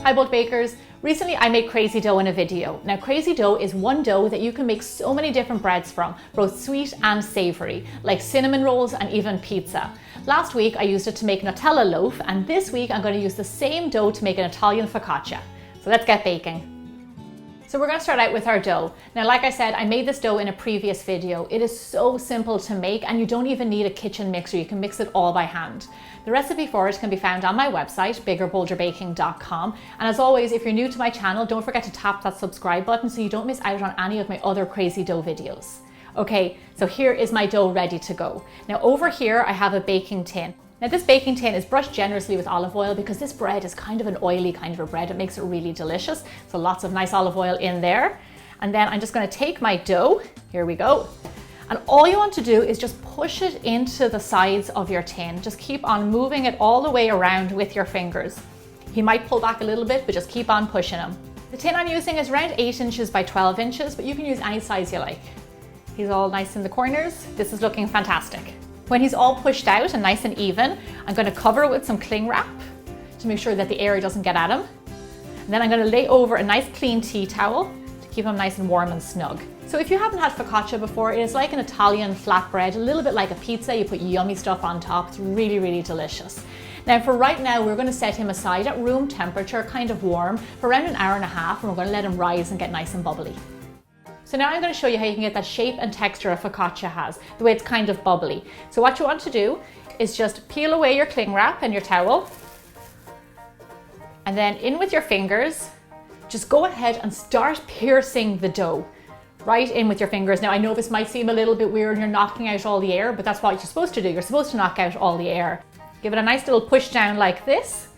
Hi bulk bakers. Recently I made crazy dough in a video. Now crazy dough is one dough that you can make so many different breads from, both sweet and savory, like cinnamon rolls and even pizza. Last week I used it to make Nutella loaf, and this week I'm going to use the same dough to make an Italian focaccia. So let's get baking. So we're going to start out with our dough. Now, like I said, I made this dough in a previous video. It is so simple to make and you don't even need a kitchen mixer. You can mix it all by hand. The recipe for it can be found on my website, biggerbolderbaking.com. And as always, if you're new to my channel, don't forget to tap that subscribe button so you don't miss out on any of my other crazy dough videos. Okay, so here is my dough ready to go. Now over here, I have a baking tin. Now this baking tin is brushed generously with olive oil because this bread is kind of an oily kind of a bread. It makes it really delicious. So lots of nice olive oil in there. And then I'm just going to take my dough. Here we go. And all you want to do is just push it into the sides of your tin. Just keep on moving it all the way around with your fingers. He might pull back a little bit, but just keep on pushing him. The tin I'm using is around 8 inches by 12 inches, but you can use any size you like. He's all nice in the corners. This is looking fantastic. When he's all pushed out and nice and even, I'm going to cover it with some cling wrap to make sure that the air doesn't get at him. And then I'm going to lay over a nice clean tea towel to keep him nice and warm and snug. So if you haven't had focaccia before, it is like an Italian flatbread, a little bit like a pizza. You put yummy stuff on top. It's really, really delicious. Now for right now, we're going to set him aside at room temperature, kind of warm, for around an hour and a half, and we're going to let him rise and get nice and bubbly. So now I'm going to show you how you can get that shape and texture a focaccia has, the way it's kind of bubbly. So what you want to do is just peel away your cling wrap and your towel, and then in with your fingers, just go ahead and start piercing the dough. Right in with your fingers. Now I know this might seem a little bit weird and you're knocking out all the air, but that's what you're supposed to do. You're supposed to knock out all the air. Give it a nice little push down like this.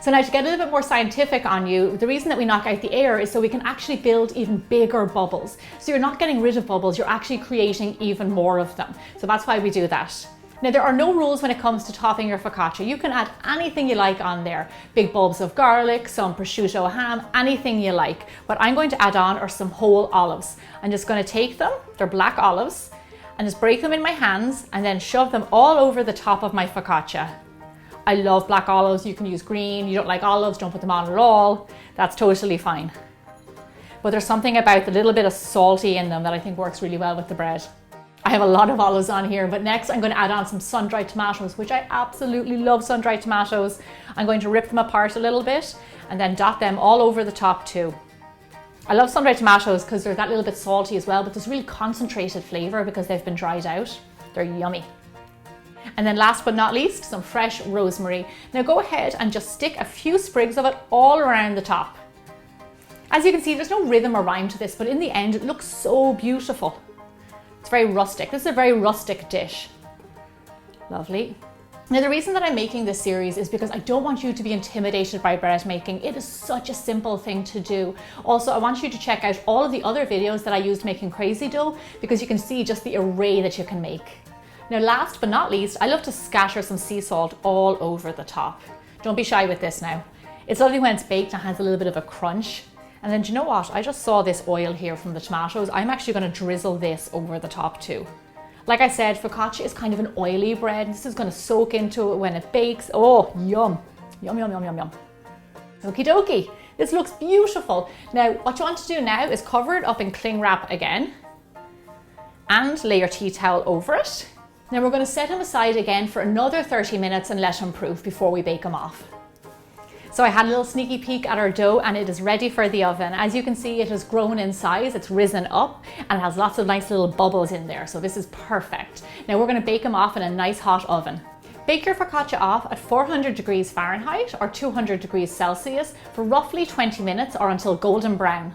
So now to get a little bit more scientific on you, the reason that we knock out the air is so we can actually build even bigger bubbles. So you're not getting rid of bubbles, you're actually creating even more of them. So that's why we do that. Now there are no rules when it comes to topping your focaccia. You can add anything you like on there. Big bulbs of garlic, some prosciutto ham, anything you like. What I'm going to add on are some whole olives. I'm just going to take them, they're black olives, and just break them in my hands and then shove them all over the top of my focaccia. I love black olives. You can use green. You don't like olives, don't put them on at all. That's totally fine. But there's something about the little bit of salty in them that I think works really well with the bread. I have a lot of olives on here, but next I'm going to add on some sun-dried tomatoes, which I absolutely love sun-dried tomatoes. I'm going to rip them apart a little bit and then dot them all over the top too. I love sun-dried tomatoes because they're that little bit salty as well, but there's really concentrated flavor because they've been dried out. They're yummy. And then last but not least, some fresh rosemary. Now go ahead and just stick a few sprigs of it all around the top. As you can see, there's no rhythm or rhyme to this, but in the end, it looks so beautiful. It's very rustic. This is a very rustic dish. Lovely. Now the reason that I'm making this series is because I don't want you to be intimidated by bread making. It is such a simple thing to do. Also, I want you to check out all of the other videos that I used making crazy dough because you can see just the array that you can make. Now last but not least, I love to scatter some sea salt all over the top. Don't be shy with this now. It's lovely when it's baked and has a little bit of a crunch. And then do you know what? I just saw this oil here from the tomatoes. I'm actually going to drizzle this over the top too. Like I said, focaccia is kind of an oily bread. This is going to soak into it when it bakes. Oh, yum. Yum, yum, yum, yum, yum. Okie dokie. This looks beautiful. Now, what you want to do now is cover it up in cling wrap again and lay your tea towel over it. Now we're going to set him aside again for another 30 minutes and let him proof before we bake him off. So I had a little sneaky peek at our dough and it is ready for the oven. As you can see, it has grown in size, it's risen up and has lots of nice little bubbles in there. So this is perfect. Now we're going to bake him off in a nice hot oven. Bake your focaccia off at 400 degrees Fahrenheit or 200 degrees Celsius for roughly 20 minutes or until golden brown.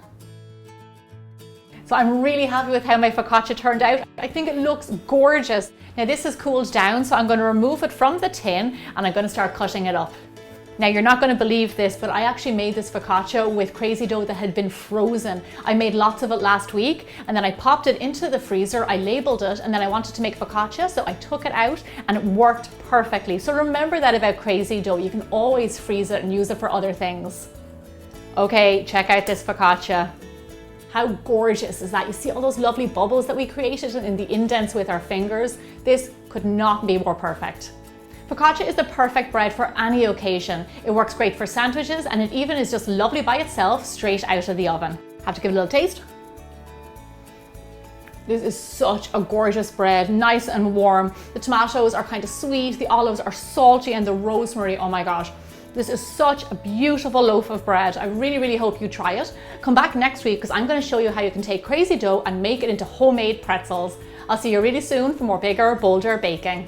So I'm really happy with how my focaccia turned out. I think it looks gorgeous. Now this has cooled down, so I'm going to remove it from the tin and I'm going to start cutting it up. Now you're not going to believe this, but I actually made this focaccia with crazy dough that had been frozen. I made lots of it last week and then I popped it into the freezer, I labeled it, and then I wanted to make focaccia, so I took it out and it worked perfectly. So remember that about crazy dough, you can always freeze it and use it for other things. Okay, check out this focaccia. How gorgeous is that? You see all those lovely bubbles that we created in the indents with our fingers? This could not be more perfect. Focaccia is the perfect bread for any occasion. It works great for sandwiches and it even is just lovely by itself straight out of the oven. Have to give it a little taste. This is such a gorgeous bread, nice and warm. The tomatoes are kind of sweet, the olives are salty, and the rosemary, oh my gosh. This is such a beautiful loaf of bread. I really hope you try it. Come back next week because I'm going to show you how you can take crazy dough and make it into homemade pretzels. I'll see you really soon for more bigger, bolder baking.